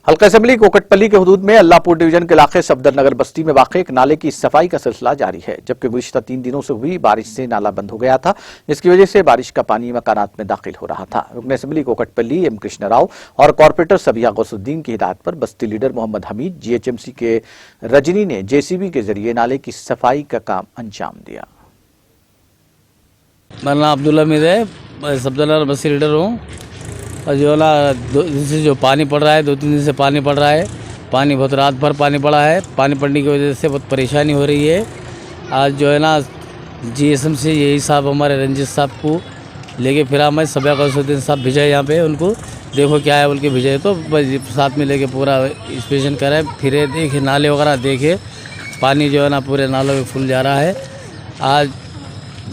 हल्का असेंबली कोकटपल्ली के हुदूद में अल्लाहपुर डिवीजन के इलाके सफदरनगर बस्ती में वाक़ एक नाले की सफाई का सिलसिला जारी है, जबकि गुज़िश्ता 3 दिनों से हुई बारिश से नाला बंद हो गया था, जिसकी वजह से बारिश का पानी मकानात में दाखिल हो रहा था। रुकन असेंबली कोकटपल्ली एम कृष्ण राव और कॉर्पोरेटर सबिया गौसुद्दीन की हिदायत पर बस्ती लीडर मोहम्मद हमीद जीएचएमसी के रजनी ने जेसीबी के जरिए नाले की सफाई का काम अंजाम दिया। मेरा नाम अब्दुल्ला हमीद है, सफदरनगर बस्ती लीडर हूँ। और जो है ना 2 दिन से जो पानी पड़ रहा है, 2-3 दिन से पानी पड़ रहा है, पानी बहुत रात भर पानी पड़ा है। पानी पड़ने की वजह से बहुत परेशानी हो रही है। आज जो है ना जीएसएम से यही साहब हमारे रंजित साहब को लेके फिर मैं सबिया गौसुद्दीन साहब भेजे यहाँ पे, उनको देखो क्या है बोल के भेजे, तो बस साथ में लेके पूरा इंस्पेक्शन करे, फिरे, देखे नाले वगैरह देखे। पानी जो है ना पूरे नालों में फुल जा रहा है। आज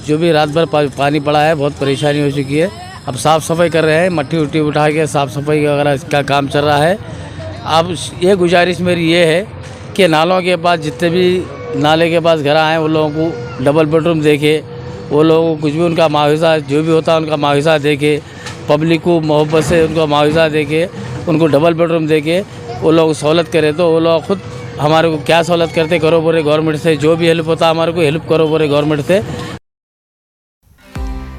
जो भी रात भर पानी पड़ा है, बहुत परेशानी हो चुकी है। अब साफ़ सफाई कर रहे हैं, मट्टी उट्टी उठा के साफ़ सफाई वगैरह का काम चल रहा है। अब ये गुजारिश मेरी ये है कि नालों के पास जितने भी नाले के पास घर आए, वो लोगों को डबल बेडरूम देखे, वो लोगों को कुछ भी उनका मुआवजा जो भी होता है उनका मुआवजा देके, पब्लिक को मोहब्बत से उनका मुआवजा देके, उनको डबल बेडरूम देके वो लोग सहूलत करें। तो वो लोग खुद हमारे को क्या सहूलत करते, करो बोरे गवर्नमेंट से, जो भी हेल्प होता है हमारे को हेल्प करो बोरे गवर्नमेंट से।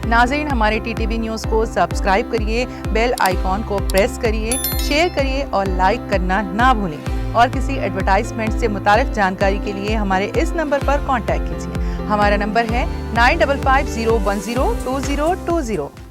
नाज़रीन, हमारे टीटीवी न्यूज़ को सब्सक्राइब करिए, बेल आइकॉन को प्रेस करिए, शेयर करिए और लाइक करना ना भूलें। और किसी एडवर्टाइजमेंट से मुताल्लिक़ जानकारी के लिए हमारे इस नंबर पर कांटेक्ट कीजिए। हमारा नंबर है 9550102020।